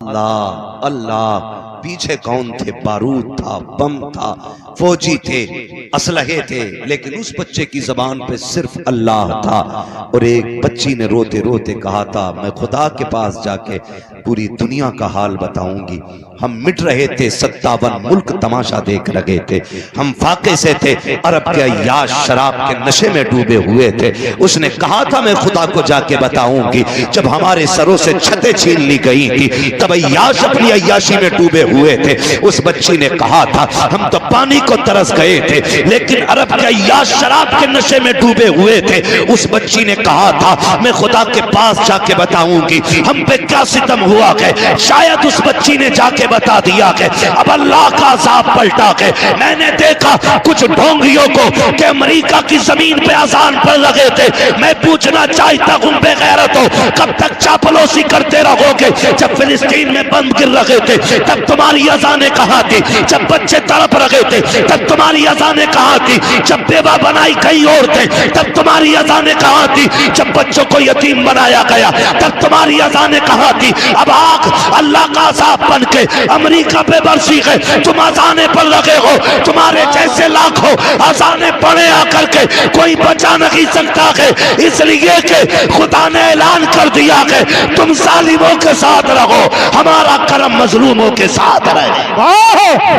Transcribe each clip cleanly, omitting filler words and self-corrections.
अल्लाह अल्लाह। पीछे कौन थे? बारूद था, बम था, फौजी थे, असलहे थे, लेकिन उस बच्चे की जबान पे सिर्फ अल्लाह था। और एक बच्ची ने रोते रोते कहा था, मैं खुदा के पास जाके पूरी दुनिया का हाल बताऊंगी। हम मिट रहे थे, 57 मुल्क तमाशा देख रहे थे, हम फाके से थे, अरब के अय्याश शराब के नशे में डूबे हुए थे। उसने कहा था मैं खुदा को जाके बताऊंगी। जब हमारे सरों से छतें छीन ली गई थी, तब अय्याश अपनी अय्याशी में डूबे हुए थे। उस बच्ची ने कहा था हम तो पानी को तरस गए थे, लेकिन अरब के अय्याश शराब के नशे में डूबे हुए थे। उस बच्ची ने कहा था मैं खुदा के पास जाके बताऊंगी हम पे क्या सितम हुआ है। शायद उस बच्ची ने जाके बता दिया कि अब अल्लाह का अज़ाब पलटा के। मैंने देखा कुछ ढोंगियों को कि अमेरिका की जमीन पे अजान पढ़ लगे थे। मैं पूछना चाहता हूं बेगैरत हो, कब तक चापलूसी करते रहोगे? जब फिलिस्तीन में बम गिर रहे थे तब तुम्हारी अजानें कहां थी? जब बच्चे तड़प रहे थे तब तुम्हारी अजानें कहां थी? जब बेवा बनाई गई औरतें तब तुम्हारी अजानें कहां थी? जब बच्चों को यतीम बनाया गया तब तुम्हारी अजानें कहां थी? अब आग अल्लाह का अज़ाब बन के अमेरिका पे बरसी है, तुम अजानें पढ़ रहे हो। तुम्हारे जैसे लाखों अजानें पढ़े आकर के कोई बचा नहीं सकता है, इसलिए कि खुदा ने ऐलान कर दिया कि तुम जालिमों के साथ रहो, हमारा करम मजलूमों के साथ रहे।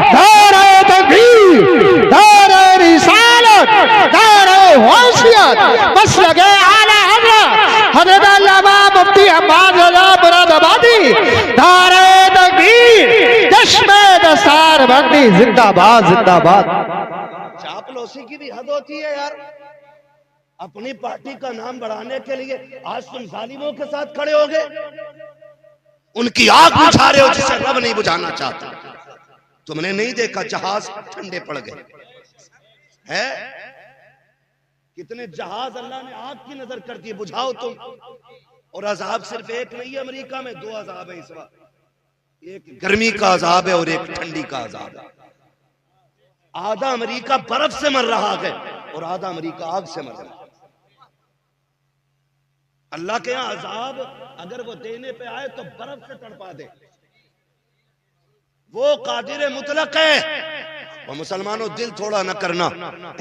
नारे तकबीर, नारे रिसालत, नारे होशियत, बस लगे आला हज़रत हज़रत अल्लामा मुफ्ती अहमद रज़ा मुरादाबादी। नारे तकबीर, जश्न दस्तार बंदी जिंदाबाद जिंदाबाद। चापलूसी की भी हद होती है यार। अपनी पार्टी का नाम बढ़ाने के लिए आज तुम जालिमों के साथ खड़े हो गए, उनकी आग बुझा रहे हो जिसे रब नहीं बुझाना चाहता। तुमने नहीं देखा जहाज ठंडे पड़ गए है? कितने जहाज अल्लाह ने आग की नजर कर दी, बुझाओ तुम। और अजाब सिर्फ एक नहीं है, अमेरिका में 2 अजाब है इस वक्त, एक गर्मी का अजाब है और एक ठंडी का अजाब है। आधा अमेरिका बर्फ से मर रहा है और आधा अमेरिका आग से मर रहा है। अल्लाह के यहां अजाब अगर वो देने पे आए तो बर्फ से तड़पा दे, वो कादिर मुतलक है। और मुसलमानों दिल थोड़ा न करना,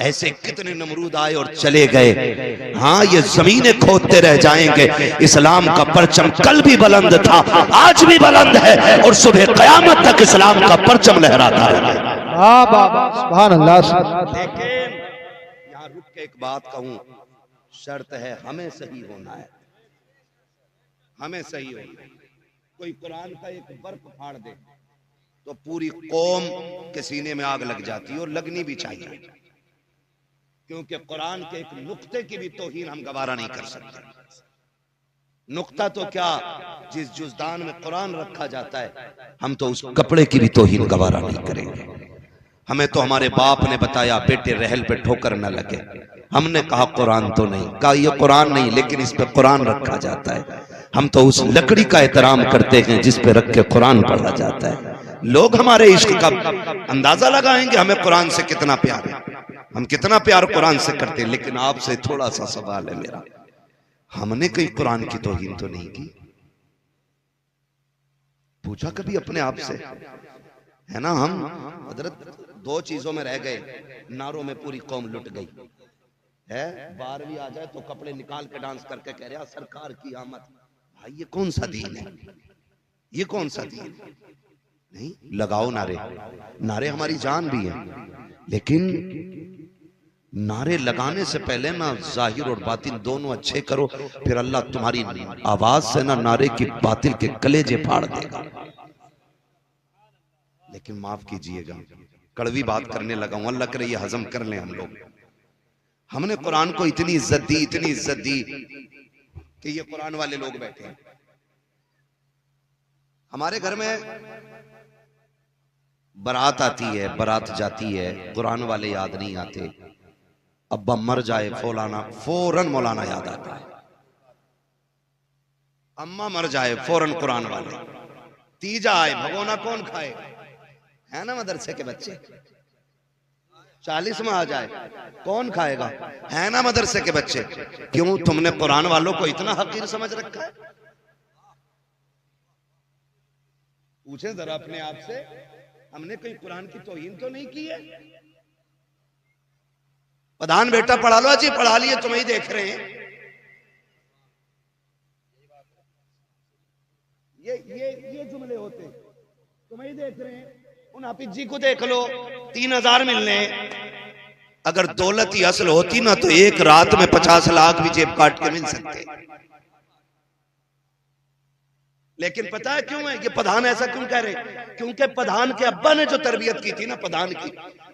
ऐसे कितने नमरूद आए और चले गए। हाँ, ये जमीनें खोदते रह जाएंगे। इस्लाम का परचम कल भी बुलंद था, आज भी बुलंद है और सुबह कयामत तक इस्लाम का परचम लहराता है। सुभान अल्लाह। लेकिन यहाँ रुक के एक बात कहूं, शर्त है हमें सही होना है, हमें सही होना है। कोई कुरान का एक बर्फ फाड़ दे तो पूरी कौम के सीने में आग लग जाती है, और लगनी भी चाहिए, क्योंकि कुरान के एक नुक्ते की भी तौहीन हम गवारा नहीं कर सकते। नुक्ता तो क्या, जिस जुज़दान में कुरान रखा जाता है, हम तो उस कपड़े की भी तौहीन गवारा नहीं करेंगे। हमें तो हमारे बाप ने बताया बेटे रहल पे ठोकर न लगे, हमने कहा कुरान तो नहीं, कहा ये कुरान नहीं लेकिन इस पे कुरान रखा जाता है। हम तो उस लकड़ी का एहतराम करते हैं जिस पे रख के कुरान पढ़ा जाता है। लोग हमारे इश्क का अंदाजा लगाएंगे हमें कुरान से कितना प्यार है, हम कितना प्यार कुरान से करते हैं। लेकिन आपसे थोड़ा सा सवाल है मेरा, हमने कहीं कुरान की तौहीन तो नहीं की? पूछा कभी अपने आप से? है ना, हम हजरत 2 चीजों में रह गए, नारों में पूरी कौम लुट गई है। 12वीं आ जाए तो कपड़े निकाल के डांस करके कह रहा सरकार की आमद। भाई ये कौन सा दीन है, ये कौन सा दीन है? नहीं, लगाओ नारे, नारे हमारी जान भी है, लेकिन नारे लगाने से पहले ना जाहिर और बातिन दोनों अच्छे करो, फिर अल्लाह तुम्हारी आवाज से ना नारे की बातिल के कलेजे फाड़ देगा। लेकिन माफ कीजिएगा, कड़वी बात करने लगा हूं, अल्लाह करे ये हजम कर लें हम लोग। हमने कुरान को इतनी इज्जत दी, इतनी इज्जत दी कि ये कुरान वाले लोग बैठे हैं। हमारे घर में बारात आती है, बारात जाती है, कुरान वाले याद नहीं आते। अब्बा मर जाए फौरन मौलाना याद आता है, अम्मा मर जाए फौरन कुरान वाले, तीजा आए भगोना कौन खाए, है ना मदरसे के बच्चे। 40 में आ जाए कौन खाएगा, है ना मदरसे के बच्चे। क्यों तुमने कुरान वालों को इतना हकीर समझ रखा है? पूछें जरा अपने आप से, हमने कोई कुरान की तौहीन तो नहीं की है? प्रधान बेटा पढ़ा लो जी, पढ़ा लिए, तुम्हें ही देख रहे हैं। ये जुमले होते हैं, तुम्हें ही देख रहे हैं। उन हाफिज जी को देख लो, 3000 मिलने। अगर दौलत ही असल होती ना तो एक रात में 50 लाख भी जेब काट के मिल सकते। लेकिन पता है क्यों है ये प्रधान ऐसा क्यों कह रहे? क्योंकि प्रधान के अब्बा ने जो तरबियत की थी ना प्रधान की,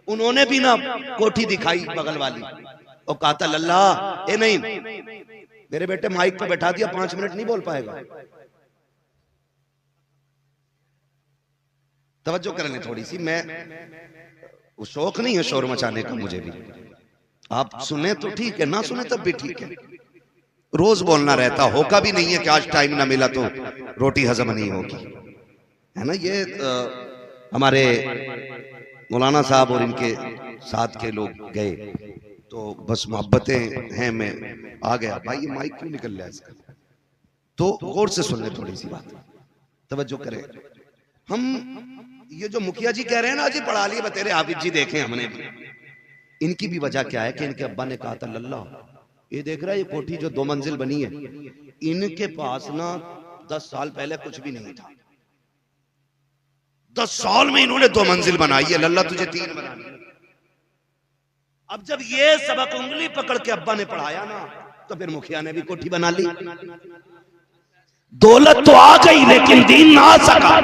उन्होंने भी ना कोठी दिखाई बगल वाली और कहा था लल्ला ए नहीं, मेरे बेटे माइक पे बैठा दिया, 5 मिनट नहीं बोल पाएगा। तवज्जो कर लें थोड़ी सी, मैं वो शौक नहीं है शोर मचाने का मुझे भी, आप सुने तो ठीक है, ना सुने तब भी ठीक है। रोज बोलना रहता, होगा भी नहीं है कि आज टाइम ना मिला तो रोटी हजम नहीं होगी, है ना। ये हमारे मौलाना साहब और इनके साथ के लोग गए तो बस मोहब्बतें हैं, मैं आ गया। भाई ये माइक क्यों निकल रहा है इसका? तो गौर से सुन ले थोड़ी सी बात, तवज्जो करें। हम ये जो मुखिया जी कह रहे हैं ना जी पढ़ा लिए बतेरे हाफिज जी देखे हमने भी, इनकी भी वजह क्या है कि इनके अब्बा ने कहा था लल्ला ये देख रहा है ये कोठी जो 2 मंजिल बनी है, इनके पास ना 10 साल पहले कुछ भी नहीं था, 10 साल में इन्होंने 2 मंजिल बनाई है, लल्ला तुझे 3 बनानी। अब जब ये सबक उंगली पकड़ के अब्बा ने पढ़ाया ना तो फिर मुखिया ने भी कोठी बना ली। दौलत तो आ गई लेकिन दीन ना आ सका।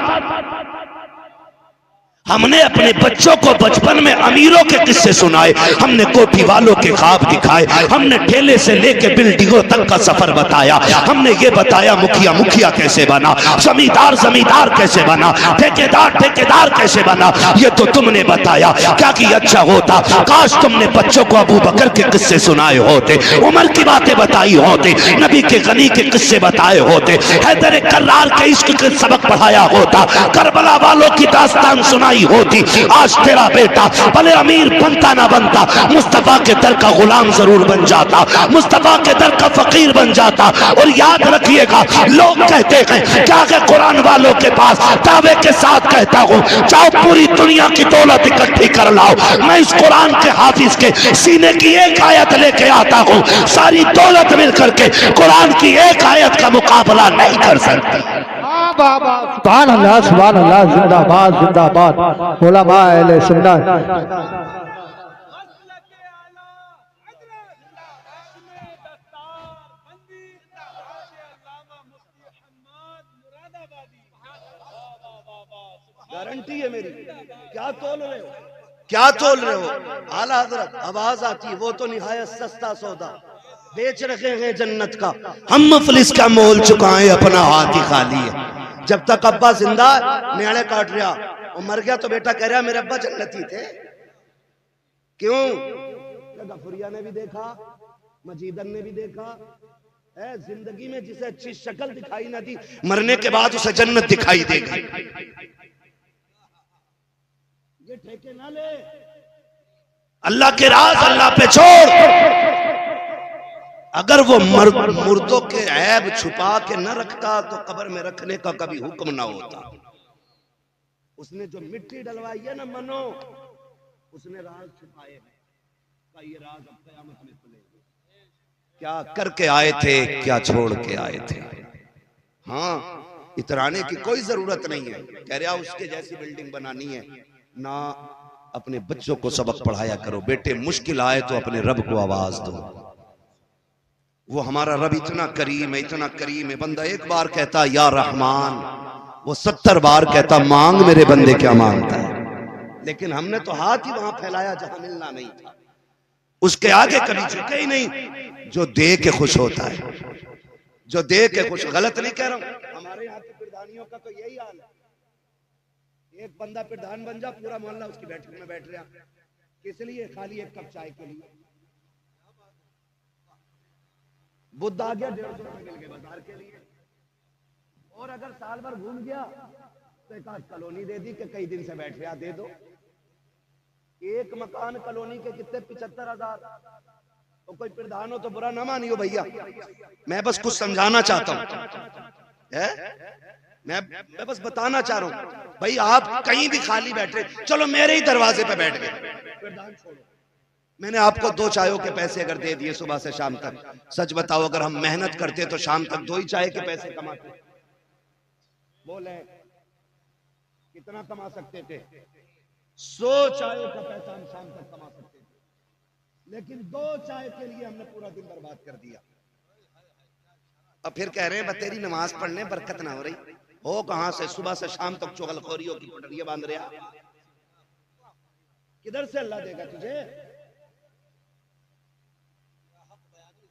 हमने अपने बच्चों को बचपन में अमीरों के किस्से सुनाए, हमने कोठी वालों के ख्वाब दिखाए, हमने ठेले से लेके बिल्डिंगों तक का सफर बताया, हमने ये बताया मुखिया मुखिया कैसे बना, जमींदार जमींदार कैसे बना, ठेकेदार ठेकेदार कैसे बना। ये तो तुमने बताया, क्या कि अच्छा होता काश तुमने बच्चों को अबू बकर के किस्से सुनाए होते, उमर की बातें बताई होते, नबी के गनी के किस्से बताए होते, हैदर कर्रार के इश्क के सबक पढ़ाया होता, करबला वालों की दास्तान सुनाई होती। आज तेरा बेटा भले अमीर बनता ना बनता, मुस्तफा के दर का गुलाम जरूर बन जाता, मुस्तफा के दर का फकीर बन जाता। और याद रखिएगा लोग कहते हैं क्या कि कुरान वालों के पास दावे के साथ कहता हूं जाओ पूरी दुनिया की दौलत इकट्ठी कर लाओ, मैं इस कुरान के हाफिज के सीने की एक आयत लेके आता हूं, सारी दौलत मिलकर के कुरान की एक आयत का मुकाबला नहीं कर सकती। सुभान अल्लाह सुभान अल्लाह, जिंदाबाद जिंदाबाद उलमा अहले सुन्नत। गारंटी है मेरी। क्या तोल रहे हो, क्या तोल रहे हो? आला हजरत आवाज आती है, वो तो निहायत सस्ता सौदा बेच रखे हैं जन्नत का, हम मुफलिस का मोल चुकाएं अपना हाथ ही खाली है। जब तक अब्बा जिंदा न्याणे काट रहा, और मर गया तो बेटा कह रहा मेरे अब्बा जन्नती थे। क्यों? गफुरिया ने भी देखा, मजीदन ने भी देखा, जिंदगी में जिसे अच्छी शक्ल दिखाई ना दी, मरने के बाद उसे जन्नत दिखाई देगी। ये ठेके ना ले, अल्लाह के राज अल्लाह पे छोड़। अगर वो मुर्दों के ऐब छुपा के न रखता तो कब्र में रखने का कभी हुक्म ना होता। उसने जो मिट्टी डलवाई है ना मनो, उसने राज छुपाए हैं, का ये राज अब क़यामत में खुलेंगे। क्या करके आए थे, क्या छोड़ के आए थे। हाँ, इतराने की कोई जरूरत नहीं है। कह रहा उसके जैसी बिल्डिंग बनानी है ना, अपने बच्चों को सबक पढ़ाया करो। बेटे मुश्किल आए तो अपने रब को आवाज दो। वो हमारा रब इतना करीम है, इतना करीम है। बंदा एक बार कहता या रहमान, वो 70 बार कहता मांग मेरे बंदे क्या मांगता है। लेकिन हमने तो हाथ ही वहां फैलाया जहां मिलना नहीं था, उसके आगे कभी झुके ही नहीं। जो दे के खुश होता है, जो दे के खुश, गलत नहीं कह रहा हूं, हमारे यहाँ के प्रधानियों का तो यही हाल है। एक बंदा प्रधान बन जा, पूरा मोहल्ला उसकी बैठक में बैठ रहा, किस लिए? खाली एक कप चाय के लिए। बुद्ध आ गया, 150 रुपए मिल गए बाजार के लिए। और अगर साल भर घूम गया तो एक आध कॉलोनी दे दी कि कई दिन से बैठ रहा, दे दो। एक मकान कॉलोनी के कितने? 75,000। तो कोई प्रधान हो तो बुरा ना मानियो भैया, मैं बस कुछ समझाना चाहता हूं, मैं बस बताना चाह रहा हूं। भाई आप कहीं भी खाली बैठे, चलो मेरे ही दरवाजे पे बैठ गए, फिर दान छोड़ो। मैंने आपको 2 चायों के पैसे अगर दे दिए सुबह से शाम तक, सच बताओ अगर हम मेहनत करते तो शाम तक 2 ही चाय के पैसे कमाते। बोले कितना कमा सकते थे? 100 चायों का पैसा हम शाम तक कमा सकते थे, लेकिन 2 चाय के लिए हमने पूरा दिन बर्बाद कर दिया। अब फिर कह रहे हैं तेरी नमाज पढ़ने बरकत ना हो रही, हो कहां से? सुबह से शाम तक चुगलखोरियों की पटरियां बांध रहे हैं। किधर से अल्लाह देगा तुझे?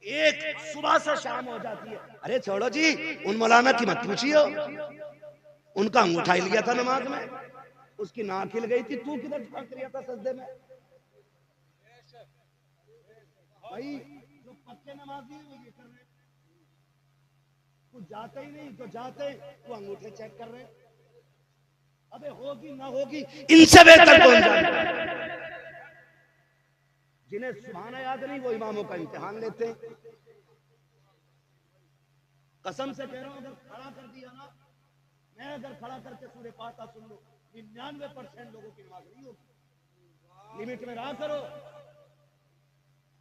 एक सुबह से शाम हो जाती है। अरे छोड़ो जी, उन मौलाना की मत पूछियो, उनका अंगूठा ही लिया था नमाज में, उसकी नाक हिल गई थी, तू किधर झांक रिया था सजदे में? भाई जो पक्के नमाजी वो ये कर रहे, तू जाते ही नहीं, तो जाते तू अंगूठे चेक कर रहे। अबे होगी ना होगी, इनसे बेहतर कौन जानता है? जिन्हें सुभाना याद नहीं वो इमामों का इम्तिहान लेते हैं। कसम से कह रहा हूं, अगर खड़ा कर दिया ना, मैं अगर खड़ा करके सूरह फातिहा सुन लूं, 99% लोगों की नमाज नहीं होगी। लिमिट में रहा करो।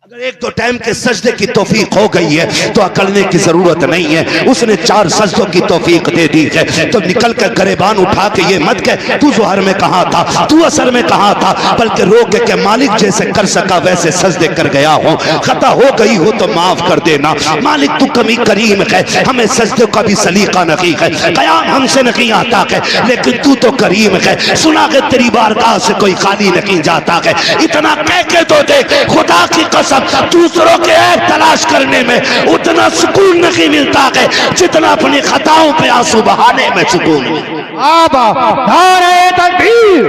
अगर 1-2 टाइम के सजदे की तौफीक हो गई है तो अकड़ने की जरूरत नहीं है। उसने 4 सजदों की तौफीक दे दी है, तो निकल कर गरेबान उठा के ये मत कह तू ज़ोहर में कहा था, तू असर में कहा था, बल्कि रो के मालिक जैसे कर सका वैसे सजदे कर गया हूं, खता हो गई हो तो माफ कर देना मालिक, तू कमी करीम है, हमें सजदों का भी सलीका नहीं है, कयाम हमसे नहीं आता है, लेकिन तू तो करीम है, सुना के तेरी बारगाह से कोई खाली नहीं जाता है। इतना कह के तो देख, खुदा की दूसरों के ऐब तलाश करने में उतना सुकून नहीं मिलता है जितना अपनी खताओं पे आंसू बहाने में सुकून मिलता। नारे तकबीर,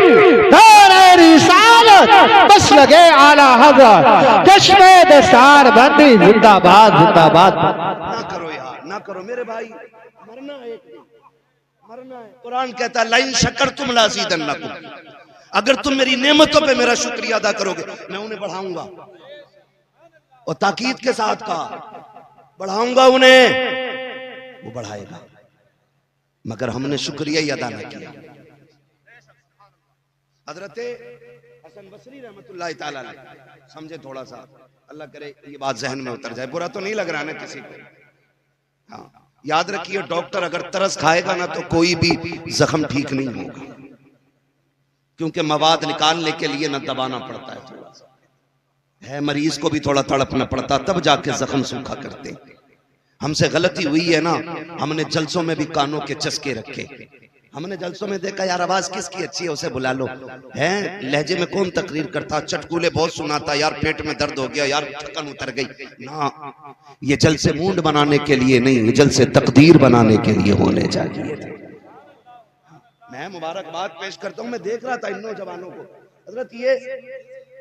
नारे रिसालत, बस लगे आला हज़रत, चश्मे दस्तार बंदी जिंदाबाद जिंदाबाद। ना करो यार, ना करो मेरे भाई, मरना है, मरना है। कुरान कहता है लाइन शक्कर तुम लाज़ीदन्नकुम, अगर तुम मेरी नेमतों पे मेरा शुक्रिया अदा करोगे मैं उन्हें बढ़ाऊंगा। और ताकीद के साथ कहा बढ़ाऊंगा उन्हें, वो बढ़ाएगा, मगर हमने शुक्रिया ही अदा न किया। हजरत हसन बसरी रहमतुल्लाह ताला अलैह, समझे थोड़ा सा, अल्लाह करे ये बात जहन में उतर जाए, बुरा तो नहीं लग रहा ना किसी को। हाँ याद रखिए, डॉक्टर अगर तरस खाएगा ना तो कोई भी जख्म ठीक नहीं होगा, क्योंकि मवाद निकालने के लिए न दबाना पड़ता है, थोड़ा सा है, मरीज को भी थोड़ा तड़पना पड़ता, तब जाके जख्म सूखा करते। हमसे गलती हुई है ना, हमने जलसों में भी कानों के चस्के रखे, हमने जलसों में देखा यार आवाज किसकी अच्छी है उसे बुला लो, है लहजे में कौन तकरीर करता, चटकूले बहुत सुनाता, यार पेट में दर्द हो गया, यार थकन उतर गई ना, ये जलसे मूड बनाने के लिए नहीं, ये जलसे तकदीर बनाने के लिए होने चाहिए थे। मैं मुबारकबाद पेश करता हूँ, मैं देख रहा था इन नौजवानों को,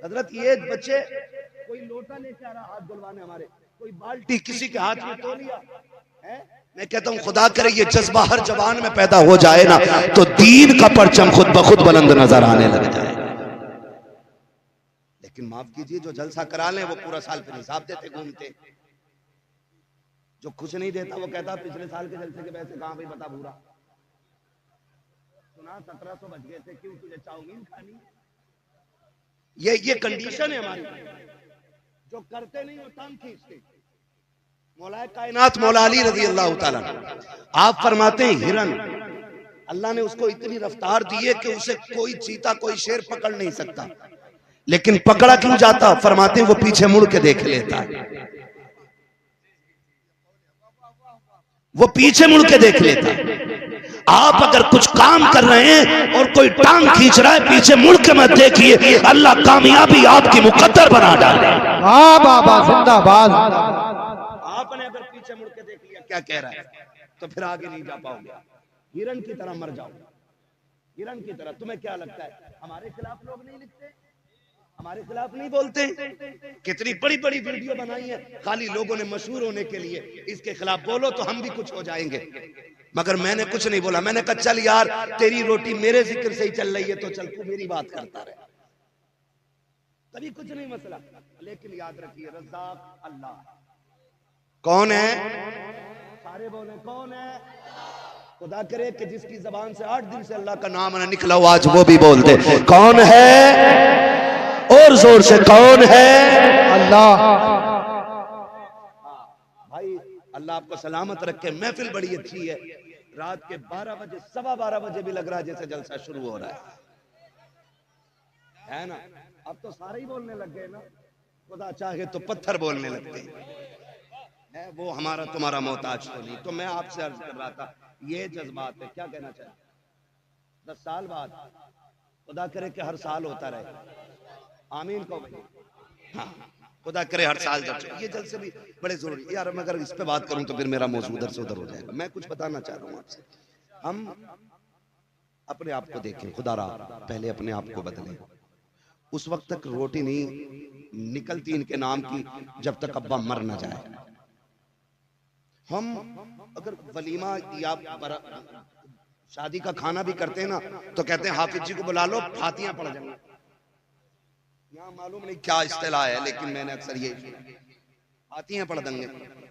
हजरत ये बच्चे कोई लोटा लेके आ रहा हाथ धुलवाने, हमारे कोई बाल्टी किसी के हाथ में तो लिया है। मैं कहता हूँ खुदा करे ये जज्बा हर जवान में पैदा हो जाए ना, तो दीन का परचम खुद ब खुद बुलंद नजर आने लग जाए। लेकिन माफ कीजिए, जो जलसा करा ले वो पूरा साल फिर हिसाब देते घूमते, जो कुछ नहीं देता वो कहता पिछले साल के जलसे के पैसे कहां भाई बता भूरा, सुना 1700 बच गए थे, क्यों तुझे चाउमीन खानी? ये कंडीशन है हमारी, जो करते नहीं वो टांग खींचते। मौला कायनात मौला अली रज़ी अल्लाह ताला आप फरमाते हैं हिरन, अल्लाह ने उसको इतनी रफ्तार दी है कि उसे कोई चीता कोई शेर पकड़ नहीं सकता, लेकिन पकड़ा क्यों जाता? फरमाते हैं वो पीछे मुड़ के देख लेता है, वो पीछे मुड़ के देख लेता है। आप अगर कुछ काम कर रहे हैं और कोई टांग खींच रहा है, पीछे मुड़ के मत देखिए, अल्लाह कामयाबी आपकी मुकद्दर बना डाले। बाबा जिंदाबाद। आपने अगर पीछे मुड़ के देख लिया क्या कह रहा है तो फिर आगे नहीं जा पाओगे, हिरन की तरह मर जाओगे, हिरन की तरह। तुम्हें क्या लगता है हमारे खिलाफ लोग नहीं लिखते, हमारे खिलाफ नहीं बोलते? कितनी बड़ी बड़ी वीडियो बनाई है खाली लोगों ने मशहूर होने के लिए, इसके खिलाफ बोलो तो हम भी कुछ हो जाएंगे, मगर मैंने कुछ नहीं बोला। मैंने कहा चल यार तेरी रोटी मेरे जिक्र से ही चल रही है तो चल तू मेरी बात करता रहे, कभी कुछ नहीं मसला। लेकिन याद रखिए रज़्ज़ाक़ अल्लाह कौन है, सारे बोले कौन है? खुदा करे कि जिसकी जबान से 8 दिन से अल्लाह का नाम न निकला हो आज वो भी बोल दे कौन है, और जोर से कौन है? अल्लाह। भाई अल्लाह आपको सलामत रखे। महफिल बड़ी अच्छी है। रात के 12 बजे 12:15 बजे भी लग रहा है जैसे जलसा शुरू हो रहा है ना। अब तो सारे ही बोलने लग गए ना, खुदा चाहे तो पत्थर बोलने लगते हैं। वो हमारा तुम्हारा मोहताज तो नहीं। तो मैं आपसे अर्ज कर रहा था ये जज्बात है। क्या कहना चाहिए? 10 साल बाद खुदा करे कि हर साल होता रहे। आमीन कहो भाई। हाँ, खुदा करे हर साल जब ये जलसे भी बड़े जरूरी यार। मैं अगर इस पे बात करूं तो फिर मेरा मौजूद उधर से उधर हो जाएगा। मैं कुछ बताना चाह रहा हूं आपसे। हम अपने आप को देखें, खुदा रा पहले अपने आप को बदलें। उस वक्त तक रोटी नहीं निकलती इनके नाम की जब तक अब्बा मर ना जाए। हम अगर वलीमा या शादी का खाना भी करते हैं ना तो कहते हैं हाफिज जी को बुला लो, फातियां पढ़ जाएंगे। यहाँ मालूम नहीं क्या इस्तिलाह है, लेकिन मैंने अक्सर ये फातियां पढ़ देंगे।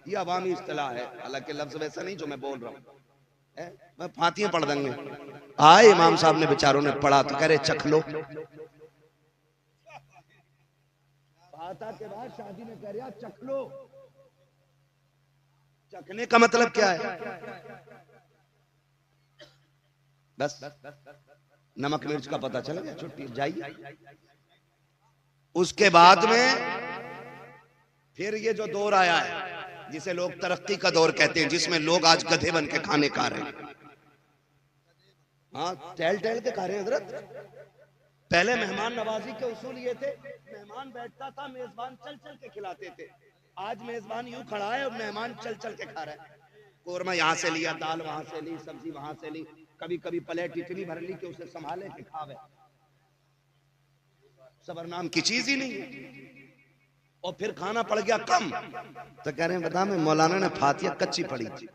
ये अवामी इस्तिलाह है, हालांकि लफ्ज वैसा नहीं जो मैं बोल रहा हूँ। मैं फातियां पढ़ देंगे। आए इमाम साहब ने बेचारों ने पढ़ा तो कह रहे चख लो। फातिहा के बाद शादी में कह रहा चख लो। चखने का मतलब क्या है? बस नमक मिर्च का पता चला गया, छुट्टी जाइए। उसके बाद में फिर ये जो दौर आया है जिसे लोग तरक्की का दौर कहते हैं, जिसमें लोग आज गधे बन के खाने खा रहे हैं। हाँ, टहल टहल के खा रहे हैं हजरत। पहले मेहमान नवाजी के उसूल ये थे, मेहमान बैठता था, मेजबान चल चल के खिलाते थे। आज मेजबान यूं खड़ा है और मेहमान चल चल के खा रहा है। कोरमा यहाँ से लिया, दाल वहां से ली, सब्जी वहां से ली, कभी कभी प्लेट इतनी भर ली कि उसे संभाले के खावे। सबर नाम की चीज ही नहीं है। और फिर खाना पड़ गया कम तो कह रहे हैं बता मैं मौलाना ने फातिया कच्ची पढ़ी थी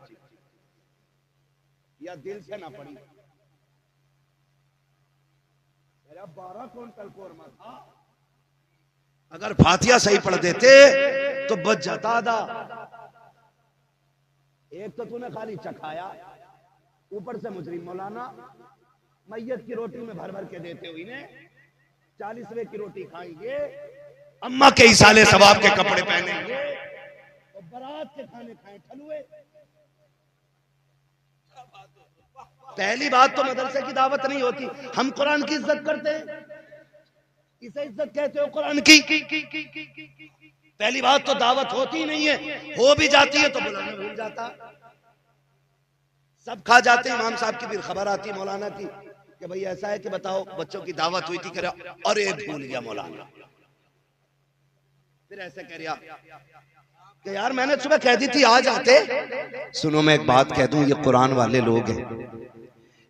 या दिल से ना पढ़ी। 12 क्विंटल कोरमा था, अगर फातिया सही पढ़ देते तो बच जाता था। एक तो तूने खाली चखाया, ऊपर से मुजरिम मौलाना मैयत की रोटी में भर भर के देते हुए ने 40वें की रोटी खाएंगे, अम्मा के इसाले सवाब के कपड़े पहनेंगे और बारात के खाने खाए ठलुए। पहली बात तो मदरसे की दावत नहीं होती। हम कुरान की इज्जत करते हैं, इसे इज्जत कहते हो कुरान की। पहली बात तो दावत होती नहीं है, हो भी जाती है तो बुलाना भूल जाता। सब खा जाते हैं। इमाम साहब की फिर खबर आती मौलाना की कि भाई ऐसा है कि बताओ बच्चों की दावत हुई थी, कह रहा अरे भूल गया मौलाना। फिर ऐसे कह रहा कि यार मैंने सुबह कह दी थी आ जाते। सुनो मैं एक बात कह दूं, ये कुरान वाले लोग हैं,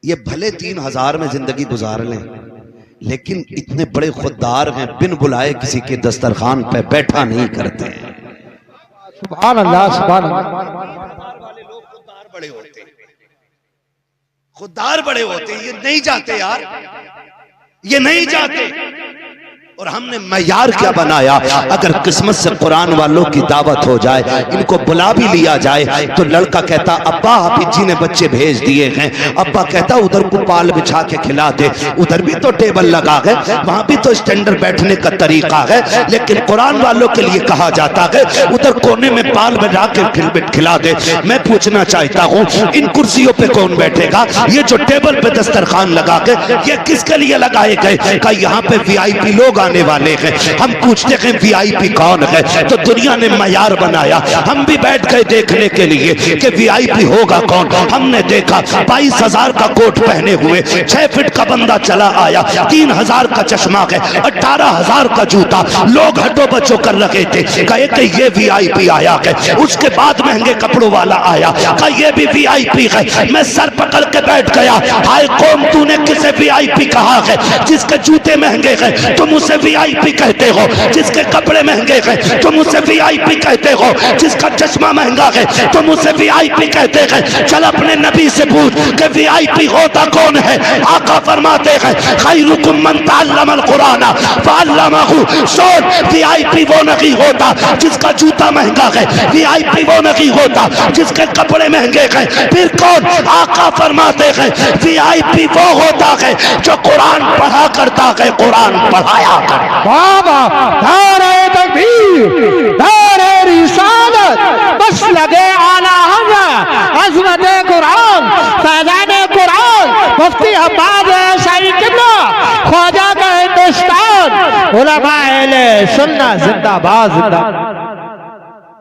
ये भले 3000 में जिंदगी गुजार लें लेकिन इतने बड़े खुददार हैं, बिन बुलाए किसी के दस्तरखान पे बैठा नहीं करते हैं। सुभान अल्लाह, सुभान अल्लाह। वाले लोग खुददार बड़े होते हैं, खुददार बड़े होते हैं। ये नहीं जाते यार, ये नहीं जाते। और हमने मयार क्या बनाया? अगर किस्मत से कुरान वालों की दावत हो जाए, इनको बुला भी लिया जाए तो लड़का कहता अब्बा हाफिज जी ने बच्चे भेज दिए हैं। अब्बा कहता उधर को पाल बिछा के खिला दे, उधर भी तो टेबल लगा है, वहां भी तो स्टैंडर्ड बैठने का तरीका है। लेकिन कुरान वालों के लिए कहा जाता है उधर कोने में पाल बिछा के खिला दे। मैं पूछना चाहता हूँ इन कुर्सियों पे कौन बैठेगा? ये जो टेबल पे दस्तरखान लगा के ये किसके लिए लगाए गए? का यहाँ पे VIP लोग आने वाले हैं। हम पूछते हैं VIP कौन है? तो दुनिया ने मयार बनाया, हम भी बैठ गए देखने के लिए कि VIP होगा कौन। हमने देखा 22,000 का कोट पहने हुए 6 फीट का बंदा चला आया, 3,000 का चश्मा है, 18,000 का जूता। लोग हटो बचो कर रखे थे, कहे कि ये VIP आया है। उसके बाद महंगे कपड़ों वाला आया, कहा ये भी VIP है। मैं सर पकड़ के बैठ गया, हाय कौम तूने किसे VIP कहा है? जिसके जूते महंगे हैं तुम उसे उसे वीआईपी कहते हो, जिसके कपड़े महंगे हैं तुम उसे वीआईपी कहते हो, जिसका चश्मा महंगा है तुम उसे वीआईपी कहते हैं। चल अपने नबी से पूछ कि वीआईपी होता कौन है। आका फरमाते हैं खैरुकुम मन तअल्लमल कुरान फअल्लमहु। सुन, वीआईपी वो नहीं होता जिसका जूता महंगा है, वीआईपी वो नहीं होता जिसके कपड़े महंगे हैं। फिर कौन? आका फरमाते हैं वीआईपी वो होता है जो कुरान पढ़ा करता है, कुरान पढ़ाया करता। बाबा नारे तकबीर, नारे रिसालत, बस लगे आला हज़रत अज़मत कुरान, फैज़ान कुरान, मुफ्ती अब्बास शाही किबला, ख्वाजा का हिंदुस्तान, उलमा अहले सुन्नत जिंदाबाद जिंदाबाद।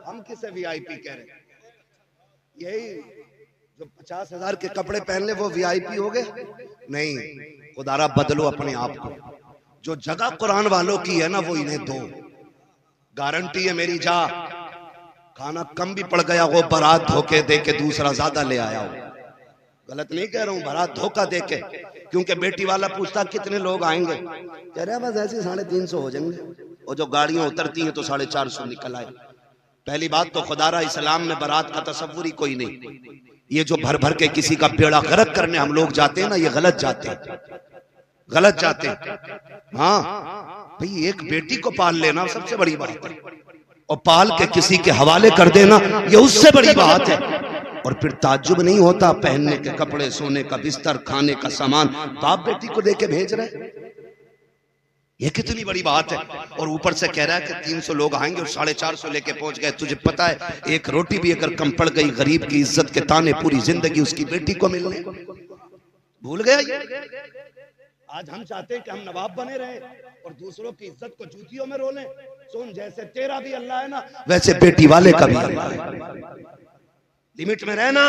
हम किसे वीआईपी कह रहे हैं? यही जो 50,000 के कपड़े पहन ले वो वीआईपी हो गए? नहीं, खुदारा बदलो अपने आप को। जो जगह कुरान वालों की है ना वो इन्हें दो। गारंटी है मेरी, जा खाना कम भी पड़ गया वो बारात धोखे दे के दूसरा ज्यादा ले आया हो। गलत नहीं कह रहा हूं, बारात धोखा दे के। क्योंकि बेटी वाला पूछता कितने लोग आएंगे, कह रहे बस ऐसे 350 हो जाएंगे, और जो गाड़ियां उतरती हैं तो 450 निकल आए। पहली बात तो खुदारा इस्लाम में बारात का तसव्वुर ही कोई नहीं। ये जो भर भर के किसी का बेड़ा गर्क करने हम लोग जाते हैं ना, ये गलत जाते हैं, गलत जाते हैं। हाँ भाई, एक बेटी को पाल लेना सबसे बड़ी बात है, और पाल के किसी के हवाले कर देना ये उससे बड़ी बात है। और फिर ताज्जुब नहीं होता, पहनने के कपड़े, सोने का बिस्तर, खाने का सामान बाप बेटी को दे के भेज रहे, ये कितनी बड़ी बात है। और ऊपर से कह रहा है कि 300 लोग आएंगे और 450 लेके पहुंच गए। तुझे पता है एक रोटी भी अगर कम पड़ गई, गरीब की इज्जत के ताने पूरी जिंदगी उसकी बेटी को मिलने, भूल गया ये? आज हम चाहते हैं कि हम नवाब बने रहे और दूसरों की इज्जत को जूतियों में रोलें। सुन, जैसे तेरा भी अल्लाह है ना, वैसे बेटी वाले का भी अल्लाह है। लिमिट में रहना।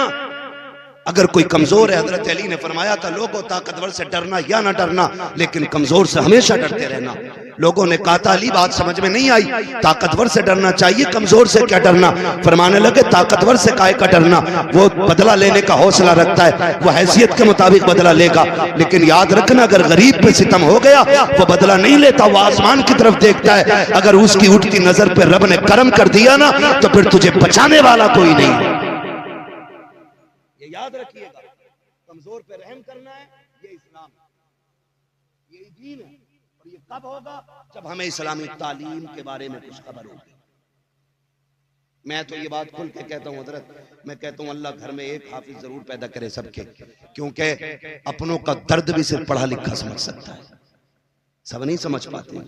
अगर कोई कमजोर है, हजरत अली ने फरमाया था लोगों ताकतवर से डरना या ना डरना, लेकिन कमजोर से हमेशा डरते रहना। लोगों ने कहा था अली बात समझ में नहीं आई, ताकतवर से डरना चाहिए, कमजोर से क्या डरना। फरमाने लगे ताकतवर से काहे का डरना, वो बदला लेने का हौसला रखता है, वो हैसियत के मुताबिक बदला लेगा। लेकिन याद रखना अगर गरीब पे सितम हो गया वो बदला नहीं लेता, वो आसमान की तरफ देखता है। अगर उसकी उठती नजर पे रब ने करम कर दिया ना तो फिर तुझे बचाने वाला कोई नहीं। याद रखिएगा, कमजोर पे रहम करना है, ये इस्लाम है, ये दीन है। और ये कब होगा? जब हमें इस्लामी तालीम के बारे में कुछ खबर होगी। मैं तो ये बात खुल के कहता हूँ हजरत, मैं कहता हूँ अल्लाह घर में एक हाफिज जरूर पैदा करे सबके, क्योंकि अपनों का दर्द भी सिर्फ पढ़ा लिखा समझ सकता है, सब नहीं समझ पाते।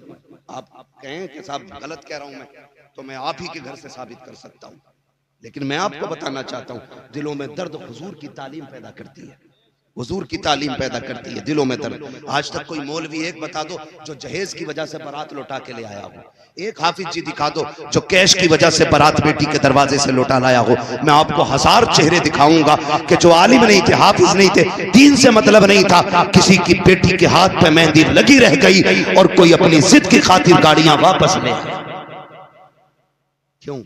आप कहें कि साहब गलत कह रहा हूं मैं, तो मैं आप ही के घर से साबित कर सकता हूं। लेकिन मैं आपको बताना चाहता हूं, दिलों में दर्द हुजूर की तालीम पैदा करती है, हुजूर की तालीम पैदा करती है दिलों में दर्द। आज तक कोई मौलवी एक बता दो जो जहेज की वजह से बारात लौटा के ले आया हो, एक हाफिज जी दिखा दो जो कैश की वजह से बारात बेटी के दरवाजे से लौटा लाया हो। मैं आपको 1000 चेहरे दिखाऊंगा कि जो आलिम नहीं थे, हाफिज नहीं थे, दीन से मतलब नहीं था, किसी की बेटी के हाथ पे मेहंदी लगी रह गई और कोई अपनी जिद की खातिर गाड़ियां वापस ले आए। क्यों?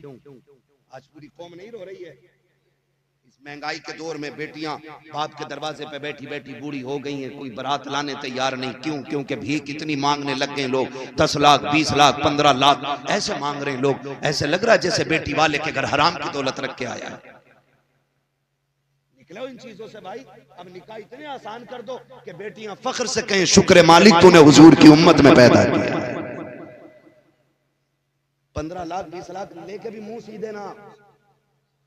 आज पूरी कौम नहीं रो रही है? इस महंगाई के दौर में बेटियां बाप के दरवाजे पे बैठी बैठी बूढ़ी हो गई हैं, कोई बारात लाने तैयार नहीं। क्यों? क्योंकि भीख इतनी मांगने लग गए लोग, 10 लाख 20 लाख 15 लाख ऐसे मांग रहे हैं लोग। ऐसे लग रहा है जैसे बेटी वाले के घर हराम की दौलत रख के आया है। निकलो इन चीजों से भाई। अब निकाह इतने आसान कर दो कि बेटियां फख्र से कहें शुक्र मालिक तूने हुजूर की उम्मत में पैदा किया है। 15 लाख 20 लाख लेके भी मुंह सीधे ना,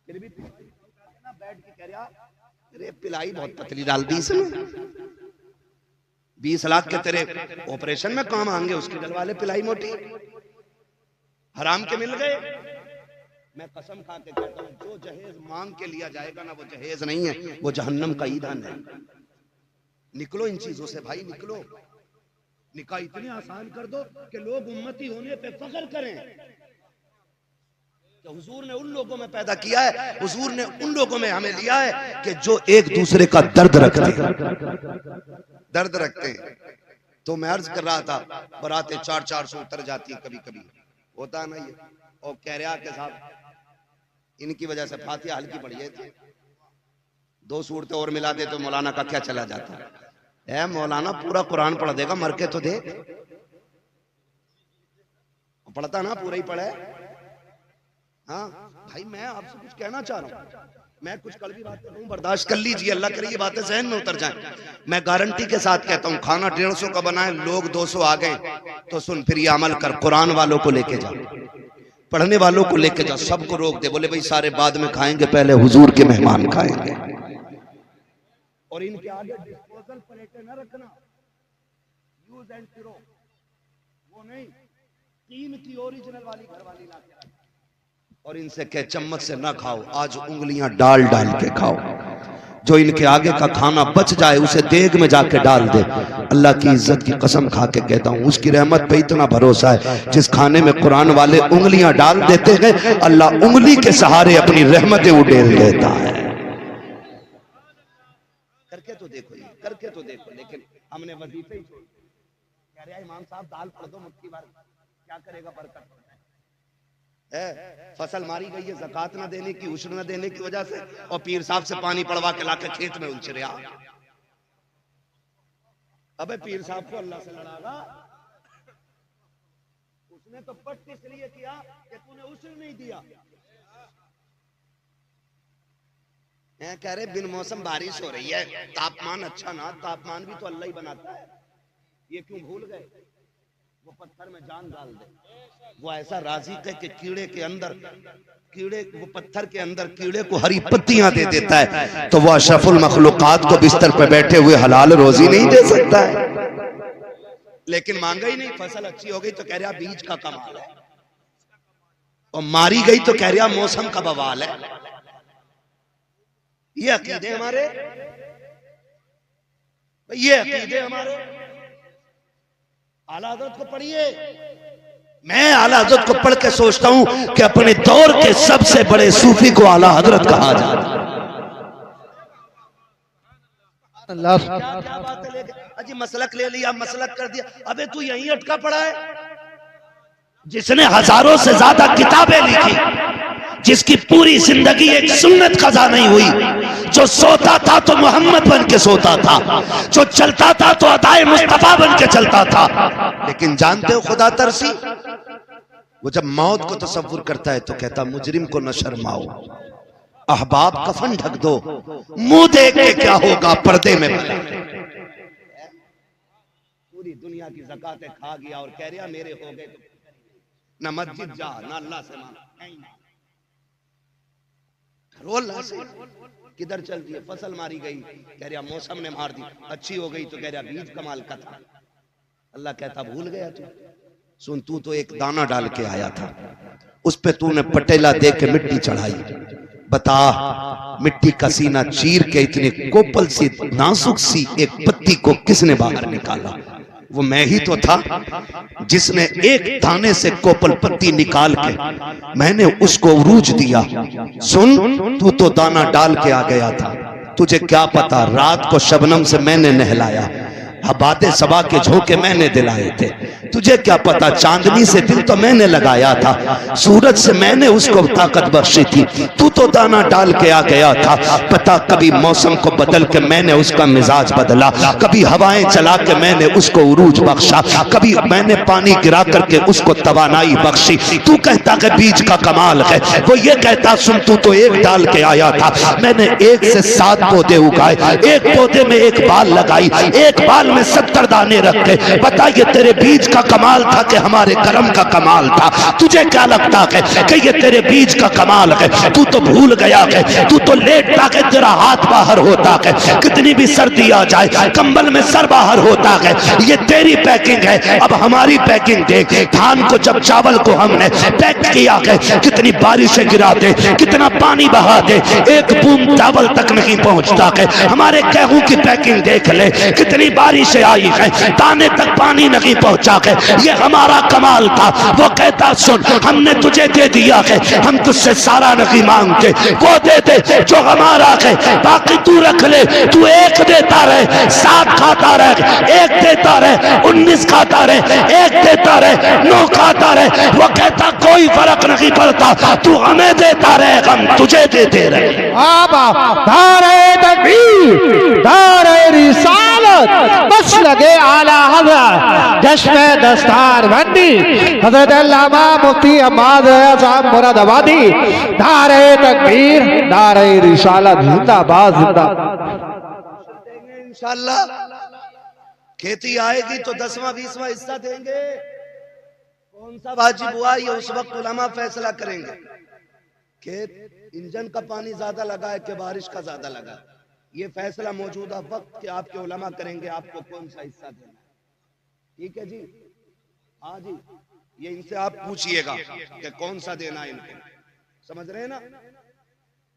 फिर भी बैठ के कह रहा तेरे पिलाई बहुत पतली डाल दी इसने। 20 लाख के तेरे ऑपरेशन में काम आएंगे, उसके गल वाले पिलाई मोटी हराम के मिल गए। मैं कसम खा के कहता हूं जो जहेज मांग के लिया जाएगा ना वो जहेज नहीं है, वो जहन्नम का ईंधन है। निकलो इन चीजों से भाई, निकलो। निकाह इतनी आसान कर दो कि लोग उम्मती होने पे फख्र करें कि हुजूर ने उन लोगों में पैदा किया है, हुजूर ने उन लोगों में हमें लिया है कि जो एक दूसरे का दर्द रखते हैं। तो मैं अर्ज कर रहा था बरातें 400 उतर जाती है कभी कभी, होता है ना ये। और कह रहा के साहब इनकी वजह से फातिहा हल्की पड़ी है, 2 सूरतें और मिला दे तो मौलाना का क्या चला जाता है। मौलाना पूरा कुरान पढ़ देगा, मर के तो देख। पढ़ता ना, पूरा ही पढ़ा है। हाँ भाई, मैं आपसे कुछ कहना चाह रहा हूँ, मैं कुछ कड़वी बातें कहूं, बर्दाश्त कर लीजिए, अल्लाह करे ये बातें जहन में उतर जाएं। मैं गारंटी के साथ कहता हूं, खाना 150 का बनाए, लोग 200 आ गए तो सुन, फिर ये अमल कर, कुरान वालों को लेके जा, पढ़ने वालों को लेके जा, सबको रोक दे, बोले भाई सारे बाद में खाएंगे, पहले हुजूर के मेहमान खाएंगे। और इनके आगे डिस्पोजल प्लेटें न रखना, यूज एंड थ्रो, वो नहीं, कीमती ओरिजिनल वाली घर वाली ला के रख। और इनसे कह चम्मच से ना खाओ, आज उंगलियां डाल डाल के खाओ। जो इनके आगे का खाना बच जाए उसे देग में जाके डाल दे। अल्लाह की इज्जत की कसम खा के कहता हूं, उसकी रहमत पे इतना भरोसा है, जिस खाने में कुरान वाले उंगलियां डाल देते हैं, अल्लाह उंगली के सहारे अपनी रहमतें उड़ेल देता है। करके तो देखो, ये करके तो देखो, लेकिन हमने वजीफे ही छोड़ दिए। कह रहा इमाम साहब दाल पढ़ दो मुट्ठी भर, क्या करेगा बरकत है। फसल मारी गई है ज़कात ना देने की, उश्र ना देने की वजह से, और पीर साहब से पानी पड़वा के लाके खेत में उलझ रहा। अबे पीर साहब को अल्लाह से लड़ागा, उसने तो पट इसलिए किया कि तूने उश्र नहीं दिया। कह रहे बिन मौसम बारिश हो रही है, तापमान अच्छा ना, तापमान भी तो अल्लाह ही बनाता है, ये क्यों भूल गए। वो पत्थर में जान डाल दे, वो ऐसा राज़िक है कि कीड़े के अंदर, कीड़े, वो पत्थर के अंदर कीड़े को हरी पत्तियां दे देता है, तो वो अशरफुल मखलूकात को बिस्तर पे बैठे हुए हलाल रोजी नहीं दे सकता है। लेकिन मांगा ही नहीं, फसल अच्छी हो गई तो कह रहा बीज का कमाल है, और मारी गई तो कह रहा मौसम का बवाल है। ये अकीदे हमारे, ये अकीदे हमारे। आला हज़रत को पढ़िए, मैं आला हज़रत को पढ़ के सोचता हूं कि अपने दौर के सबसे बड़े सूफी को आला हज़रत कहा जाता है। क्या बात है, अजी मसलक ले लिया, मसलक कर दिया, अबे तू यहीं अटका पड़ा है। जिसने हजारों से ज्यादा किताबें लिखी, जिसकी पूरी जिंदगी एक सुन्नत कज़ा नहीं हुई, जो सोता था तो मोहम्मद बन के सोता था, जो चलता था तो अदाए मुस्तफा बन के चलता था। लेकिन जानते हो खुदा तरसी, वो जब मौत को तसव्वुर करता है तो कहता मुजरिम को न शर्माओ, अहबाब कफन ढक दो, मुंह देख के क्या होगा पर्दे में। पूरी दुनिया की ज़कातें खा गया और कह रहा मेरे हो गए, ना मस्जिद जा, ना अल्लाह से मांग, किधर चल दिए। फसल मारी गई, कह रहा मौसम ने मार दी, अच्छी हो गई तो कह रहा बीज कमाल का था। अल्लाह कहता भूल गया तू, सुन तू तो एक दाना डाल के आया था, उस पे तूने पटेला दे के मिट्टी चढ़ाई, बता मिट्टी का सीना चीर के इतनी कोपल सी नाजुक सी एक पत्ती को किसने बाहर निकाला। वो मैं ही तो था जिसने एक दाने से कोपल पत्ती निकाल के मैंने उसको उरूज दिया। सुन तू तो दाना डाल के आ गया था, तुझे क्या पता रात को शबनम से मैंने नहलाया, आबादे सबा के झोंके मैंने दिलाए थे, तुझे क्या पता चांदनी से दिल तो मैंने लगाया था, सूरज से मैंने उसको ताकत बख्शी थी, तू तो दाना डाल के आ गया था। पता कभी मौसम को बदल के मैंने उसका मिजाज बदला, कभी हवाएं चला के मैंने उसको उरूज बख्शा, कभी मैंने पानी गिरा करके उसको तवानाई बख्शी। तू कहता कि बीज का कमाल है, वो ये कहता सुन तू तो एक डाल के आया था, मैंने 1 से 7 पौधे उगाए, एक पौधे में एक बाल लगाई, एक बाल में 70 दाने रखे। बताइए तेरे बीज का कमाल था कि हमारे कर्म का कमाल था? तुझे क्या लगता है कि ये तेरे बीज का कमाल है? तू तो भूल गया है, तू तो लेटता है तेरा हाथ बाहर होता है, कितनी भी सर्दी आ जाए कंबल में सर बाहर होता है। ये तेरी पैकिंग है, अब हमारी पैकिंग देख। धान को जब चावल को हमने पैक किया है, कितनी बारिशें गिराते, कितना पानी बहाते, एक बूंद चावल तक नहीं पहुंचता है। हमारे गेहूं की पैकिंग देख ले, कितनी बारिशें आई है, दाने तक पानी नहीं पहुंचा है। ये हमारा कमाल था। वो कहता सुन हमने तुझे दे दिया है, हम तुझसे सारा नहीं मांगते, वो दे दे जो हमारा है, बाकी तू रख ले। तू 1 देता रहे, 7 खाता रहे, 1 देता रहे, 19 खाता रहे, 1 देता रहे, 9 खाता रहे। वो कहता कोई फर्क नहीं पड़ता, तू हमें देता रहे, हम तुझे देते रहे। नारे तकबीर, नारे रिसालत, मसलके आला हज़रत जश्न दस्तार बंदी हज़रत अल्लामा मुफ्ती अहमद साहब मुरादाबादी नारे तकबीर नारे रिसालत जिंदाबाद जिंदाबाद। इंशाअल्लाह खेती आएगी तो 10वां 20वां हिस्सा देंगे। कौन सा वाजिब हुआ ये उस वक्त उलमा फैसला करेंगे। खेत इंजन का पानी ज्यादा लगा है कि बारिश का ज्यादा लगा, ये फैसला मौजूदा वक्त के आपके उलमा करेंगे आपको कौन सा हिस्सा देना है। ठीक है जी, हाँ जी, ये इनसे आप पूछिएगा कि कौन सा देना है इनको, समझ रहे हैं ना,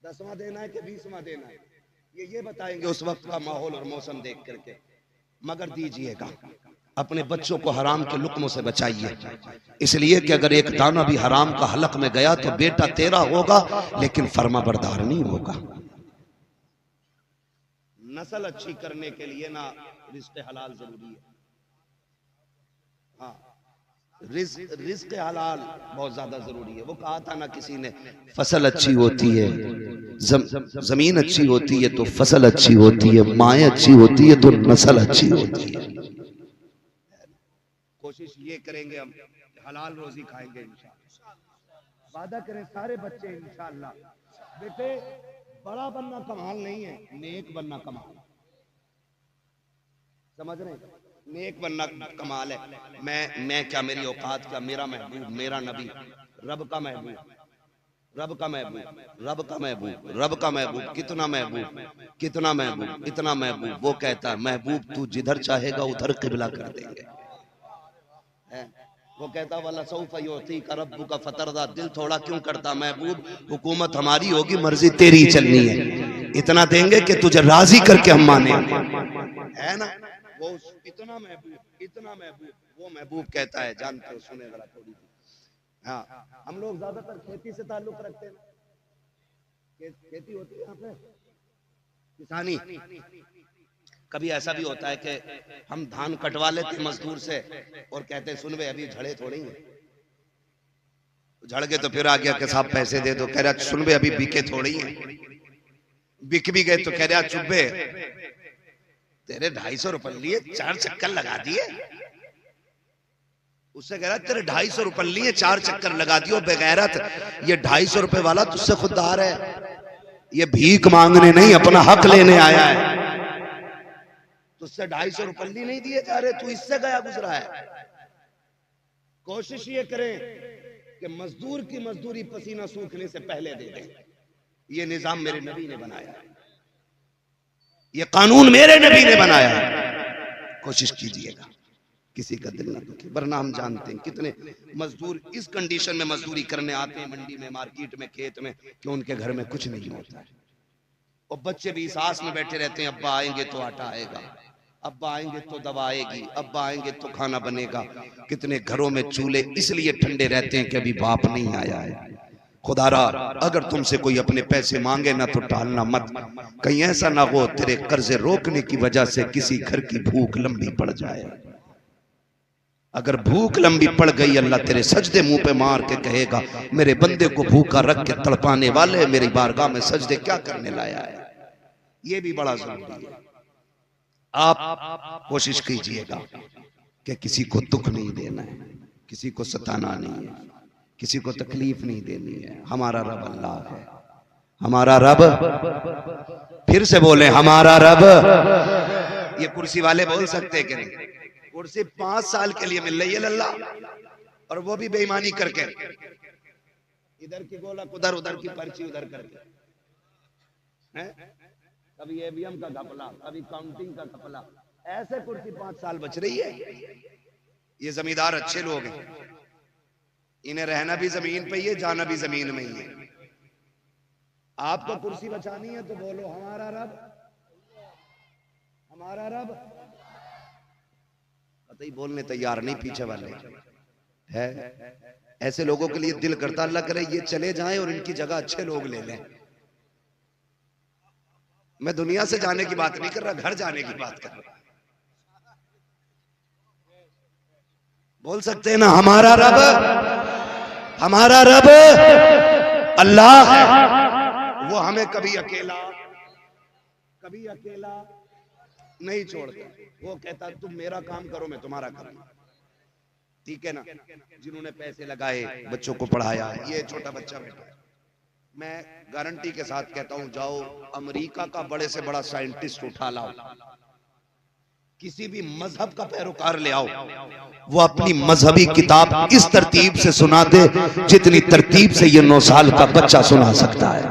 10वां देना है कि 20वां देना है, ये बताएंगे उस वक्त का माहौल और मौसम देख करके। मगर दीजिएगा, अपने बच्चों को हराम के लुक्मों से बचाइए, इसलिए कि अगर एक दाना भी हराम का हलक में गया तो बेटा तेरा होगा लेकिन फर्माबरदार नहीं होगा। नस्ल अच्छी करने के लिए ना रिज़्क़ हलाल जरूरी है। हाँ, रिज़्क़ हलाल बहुत ज्यादा जरूरी है। वो कहा था ना किसी ने, फसल अच्छी होती है, जमीन अच्छी होती है तो फसल अच्छी होती है, माएँ अच्छी होती है तो नस्ल अच्छी होती है। कोशिश ये करेंगे हम हलाल रोजी खाएंगे इंशाअल्लाह। वादा करें सारे बच्चे इंशाअल्लाह। बेटे बड़ा बनना कमाल नहीं है, नेक बनना कमाल, समझ रहे हैं, नेक बनना कमाल है। मैं क्या, मेरी औकात क्या, मेरा महबूब, मेरा नबी, रब का महबूब, रब का महबूब, रब का महबूब, रब का महबूब, कितना महबूब, कितना महबूब, इतना महबूब। वो कहता है महबूब तू जिधर चाहेगा उधर किबला कर देंगे। वो कहता वाला सौफा युती का रब्बु का फतरदा, दिल थोड़ा क्यों करता महबूब, हुकूमत हमारी होगी मर्जी तेरी चलनी है, इतना देंगे कि तुझे राजी करके हम माने, है ना। वो इतना महबूब, इतना महबूब, वो महबूब कहता है, जानते हो, सुने जरा थोड़ी। हाँ, हम लोग ज्यादातर खेती से ताल्लुक रखते हैं, खेती होती है यहाँ पे, किसानी। कभी ऐसा भी होता है कि हम धान कटवा लेते मजदूर से और कहते हैं सुन बे अभी झड़े थोड़ी हैं, झड़ गए तो फिर आ गया कि साहब पैसे दे दो, कह रहा सुन बे अभी बिके थोड़ी हैं, बिक भी गए तो कह रहा चुप्पे तेरे 250 रुपए लिए 4 चक्कर लगा दिए, उससे कह रहा तेरे 250 रुपए लिए 4 चक्कर लगा दियो बेगैरत, ये 250 रुपए वाला तुझसे खुददार है, ये भीख मांगने नहीं अपना हक लेने आया है, तुझसे 250 रुपये नहीं दिए जा रहे, तू इससे गया गुजरा है। कोशिश ये करें कि मजदूर की मजदूरी पसीना सूखने से पहले दे दें। ये निजाम मेरे नबी ने बनाया है, ये कानून मेरे नबी ने बनाया है। कोशिश कीजिएगा किसी का दिल ना दुखे, वरना हम जानते हैं कितने मजदूर इस कंडीशन में मजदूरी करने आते हैं मंडी में, मार्केट में, खेत में, कि उनके घर में कुछ नहीं होता है। और बच्चे भी इस आस में बैठे रहते हैं अब्बा आएंगे तो आटा आएगा, अब्बा आएंगे तो दवा आएगी, अब्बा आएंगे तो खाना बनेगा। कितने घरों में चूल्हे इसलिए ठंडे रहते हैं कि अभी बाप नहीं आया है। खुदारा अगर तुमसे कोई अपने पैसे मांगे ना तो टालना मत, कहीं ऐसा ना हो तेरे कर्जे रोकने की वजह से किसी घर की भूख लंबी पड़ जाए। अगर भूख लंबी पड़ गई अल्लाह तेरे सजदे मुंह पे मार के कहेगा मेरे बंदे को भूखा रख के तड़पाने वाले मेरी बारगाह में सजदे क्या करने लाया है। ये भी बड़ा जरूरी है। आप कोशिश कीजिएगा कि किसी को दुख नहीं देना है, किसी को सताना नहीं है, किसी को तकलीफ नहीं देनी है। हमारा रब अल्लाह है, हमारा रब, फिर से बोले हमारा रब। ये कुर्सी वाले बोल सकते कि नहीं, कुर्सी 5 साल के लिए मिल रही है लल्ला, और वो भी बेईमानी करके, इधर की गोलक उधर, उधर की पर्ची उधर करके, हैं? कभी एवीएम का घपला, कभी काउंटिंग का घपला, ऐसे कुर्सी 5 साल बच रही है। ये जमींदार अच्छे लोग हैं, इन्हें रहना भी जमीन पे ही है, जाना भी जमीन में ही है। आपको कुर्सी बचानी है तो बोलो हमारा रब, हमारा रब। कतई बोलने तैयार नहीं पीछे वाले है। ऐसे लोगों के लिए दिल करता अल्लाह करे ये चले जाएं और इनकी जगह अच्छे लोग ले लें। मैं दुनिया से जाने की बात नहीं कर रहा, घर जाने की बात कर रहा। बोल सकते हैं ना हमारा रब, हमारा रब अल्लाह है। वो हमें कभी अकेला नहीं छोड़ता। वो कहता तुम मेरा काम करो मैं तुम्हारा करूंगा, ठीक है ना। जिन्होंने पैसे लगाए बच्चों को पढ़ाया, ये छोटा बच्चा बेटा, मैं गारंटी के साथ कहता हूं जाओ अमेरिका का बड़े से बड़ा साइंटिस्ट उठा लाओ, किसी भी मजहब का पैरोकार ले आओ, वो अपनी मजहबी किताब इस तरतीब से सुना दे जितनी तरतीब से ये 9 साल का बच्चा सुना सकता है।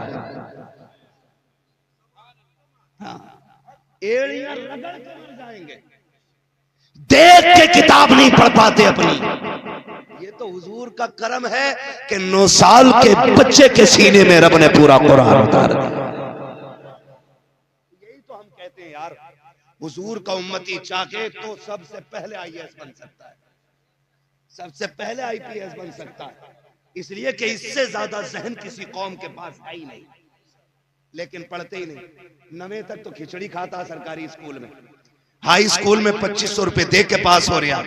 एड़ियां रगड़ के मर जाएंगे, देख के किताब नहीं पढ़ पाते अपनी। ये तो हुजूर का करम है कि 9 साल के बच्चे के सीने में रब ने पूरा कुरान उतार दिया। यही तो हम कहते हैं यार, हुजूर का उम्मती चाहे तो सबसे पहले IAS बन सकता है, सबसे पहले IPS बन सकता है, इसलिए कि इससे ज्यादा जहन किसी कौम के पास है ही नहीं, लेकिन पढ़ते ही नहीं। 9वीं तक तो खिचड़ी खाता सरकारी स्कूल में, हाई स्कूल में 2500 रुपए दे के पास हो रहा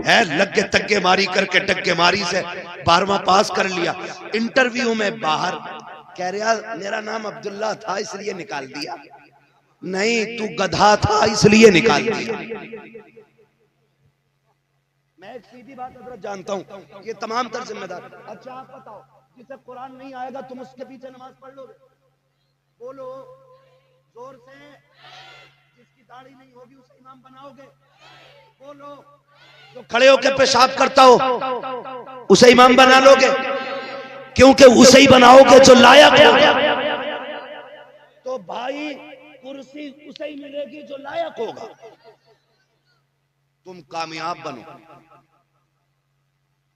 है, लग के तक्के मारी करके टक्के मारी से 12वां पास कर लिया। इंटरव्यू में बाहर कह रहा मेरा नाम अब्दुल्ला था इसलिए निकाल दिया, नहीं तू गधा था इसलिए निकाल दिया। मैं एक सीधी बात हजरत जानता हूं, ये तमाम तर जिम्मेदार। अच्छा आप बताओ, जिसे कुरान नहीं आएगा तुम उसके पीछे नमाज पढ़ लोगे? बोलो जोर से। जिसकी दाढ़ी नहीं होगी उसे इमाम बनाओगे? बोलो। जो खड़े होकर पेशाब करता हो उसे इमाम बना लोगे? क्योंकि उसे ही बनाओगे जो लायक होगा। तो भाई कुर्सी उसे ही मिलेगी जो लायक होगा। तुम कामयाब बनो,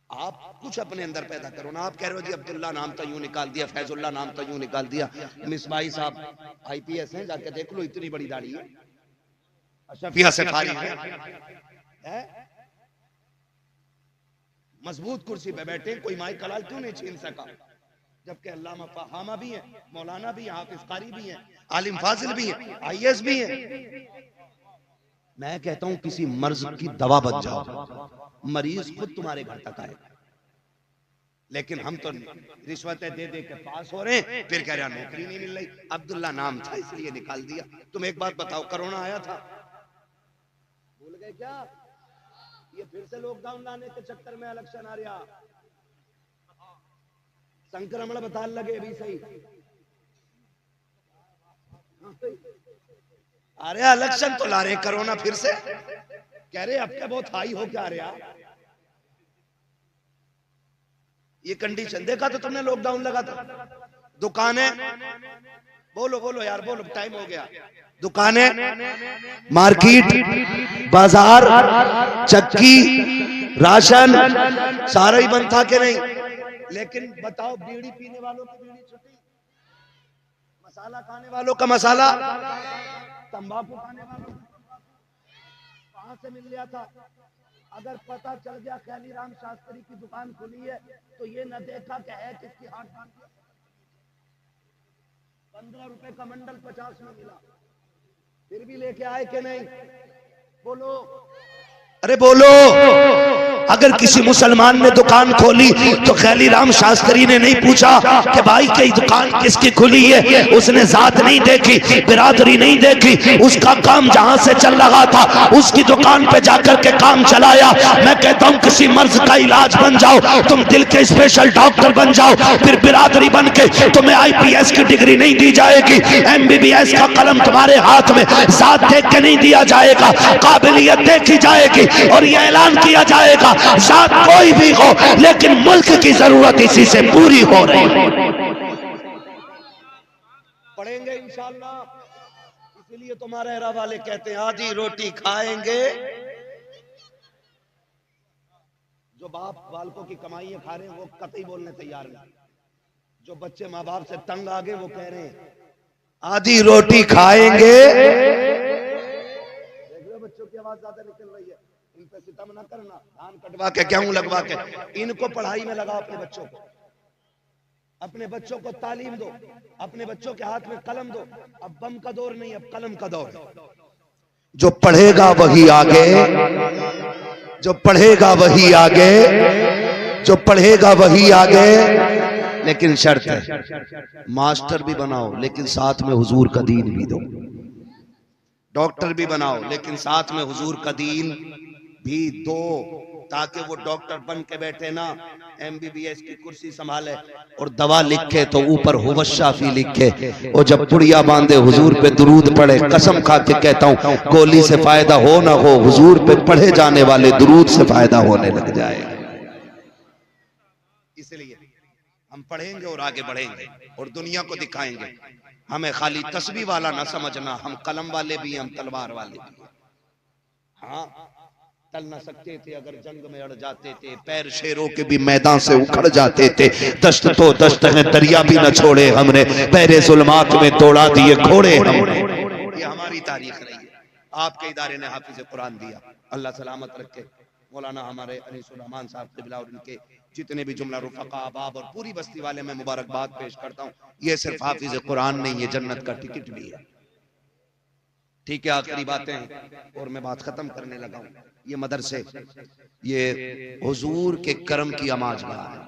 आप कुछ अपने अंदर पैदा करो ना। आप कह रहे हो जी अब्दुल्ला नाम तो यूं निकाल दिया, फैजुल्ला नाम तो यूं निकाल दिया, मिसबाही साहब IPS हैं, जाके देख लो इतनी बड़ी दाढ़ी है, अशफिया से फारिग है, मजबूत कुर्सी पे बैठे, कोई माई कलाल क्यों नहीं छीन सका? जबकि अल्लामा फहामा भी है, मौलाना भी है, हाफिज कारी भी है, आलिम फाजिल भी है, IAS भी है। मैं कहता हूं किसी मर्ज की दवा बन जाओ, मरीज खुद तुम्हारे घर तक आएगा। लेकिन हम तो रिश्वतें दे दे के पास हो रहे हैं, फिर कह रहे हैं नौकरी नहीं मिल रही, अब्दुल्ला नाम था इसलिए निकाल दिया। तुम एक बात बताओ, कोरोना आया था, भूल गए क्या? ये फिर से लॉकडाउन लाने के चक्कर में इलेक्शन आ रहा, संक्रमण बता लगे भी सही। अरे इलेक्शन तो ला रहे, कोरोना फिर से कह रहे अब क्या बहुत हाई हो क्या रहा। ये कंडीशन देखा तो तुमने, लॉकडाउन लगा था, दुकानें, बोलो बोलो यार बोलो, टाइम हो गया। दुकानें, मार्केट, बाजार, चक्की, राशन सारा ही बंद था कि नहीं? लेकिन बताओ बीड़ी पीने वालों की बीड़ी छुट्टी, मसाला खाने वालों का मसाला, तंबाकू खाने वालों कहां से मिल गया था? अगर पता चल गया खैली राम शास्त्री की दुकान खुली है तो ये न देखा कि है किसकी हाथ बांध दिया। 15 रुपए का मंडल 50 में मिला, फिर भी लेके आए कि नहीं? बोलो, अरे बोलो। अगर किसी मुसलमान ने दुकान खोली तो खैली राम शास्त्री ने नहीं पूछा कि भाई की दुकान किसकी खुली है, उसने जात नहीं देखी, बिरादरी नहीं देखी, उसका काम जहां से चल रहा था उसकी दुकान पे जाकर के काम चलाया। मैं कहता हूं किसी मर्ज का इलाज बन जाओ, तुम दिल के स्पेशल डॉक्टर बन जाओ, फिर बिरादरी बन के तुम्हें IPS की डिग्री नहीं दी जाएगी, MBBS का कलम तुम्हारे हाथ में जात देख के नहीं दिया जाएगा, काबिलियत देखी जाएगी और ये ऐलान किया जाएगा जात कोई भी हो लेकिन मुल्क की जरूरत इसी से पूरी हो रही है। पढ़ेंगे इंशाअल्लाह, इसीलिए तुम्हारे एरा वाले कहते हैं आधी रोटी खाएंगे। जो बाप बालकों की कमाइयां खा रहे हैं वो कतई बोलने तैयार नहीं, जो बच्चे माँ बाप से तंग आ गए वो कह रहे हैं आधी रोटी खाएंगे। बच्चों की आवाज ज्यादा निकल रही है, इन पे सितम ना करना, धान कटवा के गेहूं लगवा के, इनको पढ़ाई में लगाओ, अपने बच्चों को, अपने बच्चों को तालीम दो, अपने बच्चों के हाथ में कलम दो। अब बम का दौर नहीं, अब कलम का दौर है। जो पढ़ेगा वही आगे, जो पढ़ेगा वही आगे, जो पढ़ेगा वही आगे। लेकिन शर्त है मास्टर भी बनाओ लेकिन साथ में हुजूर का दीन भी दो। डॉक्टर भी बनाओ, लेकिन साथ में हुजूर का दीन भी दो, ताकि वो डॉक्टर बन के बैठे ना MBBS की कुर्सी संभाले और दवा लिखे तो ऊपर हुवशाफी लिखे, और जब पुड़िया बांधे हुजूर पे दुरूद पढ़े। कसम खा के कहता हूँ, गोली से फायदा हो ना हो, हुजूर पे पढ़े जाने वाले दुरूद से फायदा होने लग जाएगा। इसलिए हम पढ़ेंगे और आगे बढ़ेंगे और दुनिया को दिखाएंगे। हमें खाली तस्बीह वाला ना समझना, हम कलम वाले भी, हम तलवार वाले भी। हाँ, टल न सकते थे अगर जंग में अड़ जाते थे, पैर शेरों के भी मैदान से उखड़ जाते थे। दस्त तो दस्त है, दरिया भी न छोड़े हमने, पैरे जुल्मात में तोड़ा दिए घोड़े हमने। ये हमारी तारीख रही है। आपके इदारे ने हाफिज कुरान दिया, अल्लाह सलामत रखे। मौलाना हमारे अनीसुर रहमान साहब क़िबला और इनके जितने भी जुमला रुफ़क़ा अहबाब और पूरी बस्ती वाले में मुबारकबाद पेश करता हूँ। ये सिर्फ हाफिज कुरान नहीं, ये जन्नत का टिकट भी है। ठीक है, आखिरी बातें हैं और मैं बात खत्म करने लगा हूँ। ये मदरसे, ये हुजूर के करम की आमाजगाह है।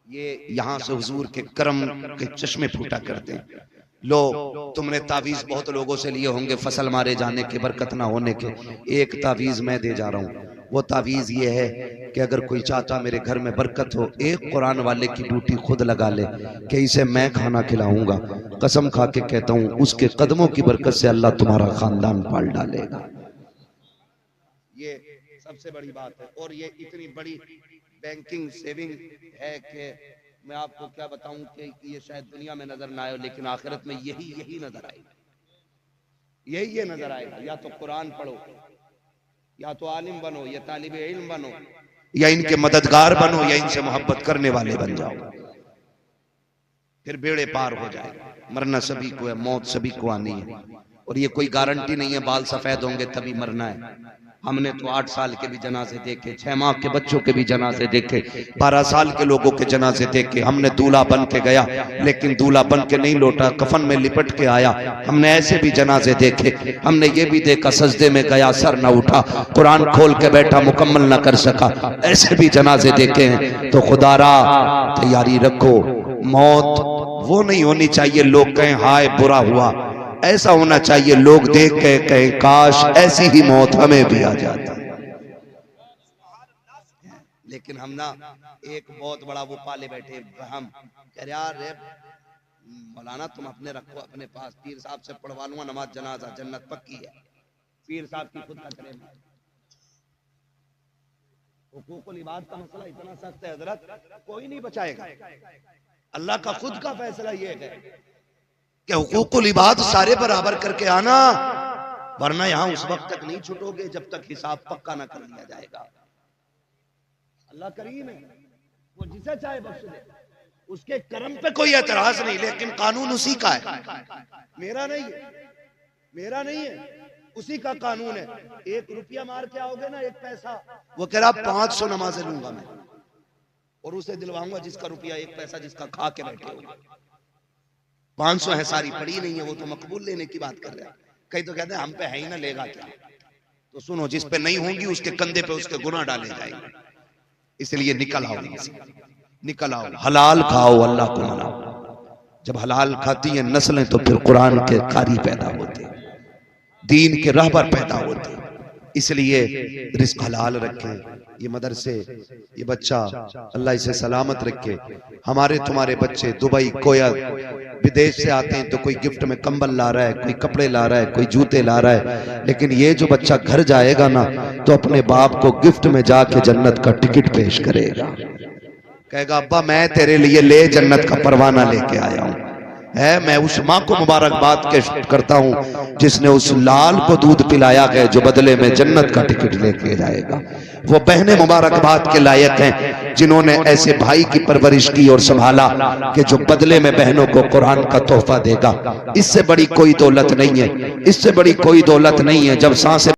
ये यहाँ से हुजूर के करम के चश्मे फूटा करते हैं। लो, तुमने तावीज बहुत लोगों से लिए होंगे, फसल मारे जाने के, बरकत ना होने के। एक तावीज मैं दे जा रहा हूँ। वो तावीज ये है कि अगर कोई चाहता मेरे घर में बरकत हो, एक कुरान वाले की ड्यूटी खुद लगा ले कि इसे मैं खाना खिलाऊंगा। कसम खा के कहता हूँ, उसके कदमों की बरकत से अल्लाह तुम्हारा खानदान पाल डालेगा। ये सबसे बड़ी बात है। और ये इतनी बड़ी बैंकिंग सेविंग है कि मैं आपको क्या बताऊं कि ये शायद दुनिया में नजर ना आए, लेकिन आखिरत में यही नजर आएगा। यही ये नजर आएगा। या तो कुरान पढ़ो, या तो आलिम बनो, या तालिब इल्म बनो, या इनके मददगार बनो, या इनसे मोहब्बत करने वाले बन जाओ, फिर बेड़े पार हो जाएगा। मरना सभी को है, मौत सभी को आनी है, और ये कोई गारंटी नहीं है बाल सफेद होंगे तभी मरना है। हमने तो 8 साल के भी जनाजे देखे, 6 माह के बच्चों के भी जनाजे देखे, 12 साल के लोगों के जनाजे देखे। हमने दूल्हा बन के गया, लेकिन दूल्हा बन के नहीं लौटा, कफन में लिपट के आया। हमने ऐसे भी जनाजे देखे। हमने ये भी देखा, सजदे में गया, सर न उठा, कुरान खोल के बैठा, मुकम्मल न कर सका। ऐसे भी जनाजे देखे हैं। तो खुदारा तैयारी रखो। मौत वो नहीं होनी चाहिए लोग कहें हाय बुरा हुआ, ऐसा होना चाहिए लोग देख के कहें काश ऐसी ही मौत हमें भी आ जाता। लेकिन हम ना एक बहुत बड़ा वो पाले बैठे, हम कह रहे यार मौलाना तुम अपने रखो अपने पास, पीर साहब से पढ़वा लूंगा नमाज जनाजा, जन्नत पक्की है। पीर साहब की खुद का करें। हुकूकुल इबाद का मसला इतना सख्त है हजरत, कोई नहीं बचाएगा। अल्लाह का खुद का फैसला ये है कि हुकूकुल इबाद सारे बराबर करके आना, वरना यहां उस वक्त तक नहीं छूटोगे जब तक हिसाब पक्का ना कर लिया जाएगा। अल्लाह करीम है, वो जिसे चाहे बख्श दे, उसके करम पे कोई एतराज नहीं, लेकिन कानून उसी का है, मेरा नहीं है, मेरा नहीं है, उसी का कानून है। 1 रुपया मार के आओगे ना, 1 पैसा, वो कह रहा 500 नमाजें लूंगा मैं, और उसे दिलवाऊंगा जिसका रुपया 1 पैसा जिसका खा के बैठे हो। 500 है, सारी पड़ी नहीं है, वो तो मकबूल लेने की बात कर रहा है। कई तो कहते हैं हम पे है ही ना, लेगा क्या। तो सुनो, जिस पे नहीं होंगी उसके कंधे पे उसके गुनाह डाले जाएंगे। इसलिए निकल आओ, निकल आओ, हलाल खाओ, अल्लाह को मनाओ। जब हलाल खाती हैं नस्लें तो फिर कुरान के कारी पैदा होते, दीन के रहबर पैदा होते। इसलिए रिस्क हलाल रखें। ये मदरसे, ये बच्चा अल्लाह इसे सलामत रखे। हमारे तुम्हारे बच्चे दुबई कोयत विदेश से आते हैं तो कोई गिफ्ट में कंबल ला रहा है, कोई कपड़े ला रहा है, कोई जूते ला रहा है, लेकिन ये जो बच्चा घर जाएगा ना तो अपने बाप को गिफ्ट में जाके जन्नत का टिकट पेश करेगा। कहेगा अब्बा मैं तेरे लिए ले जन्नत का परवाना लेके आया हूँ। मैं उस माँ को मुबारकबाद करता हूँ जिसने उस लाल को दूध पिलाया गया जो बदले में जन्नत का टिकट लेके जाएगा। वो बहनें मुबारकबाद के लायक हैं जिन्होंने ऐसे भाई की परवरिश की और संभाला कि जो बदले में बहनों को कुरान का तोहफा देगा। इससे बड़ी कोई दौलत नहीं है, इससे बड़ी कोई दौलत नहीं है। जब सांसें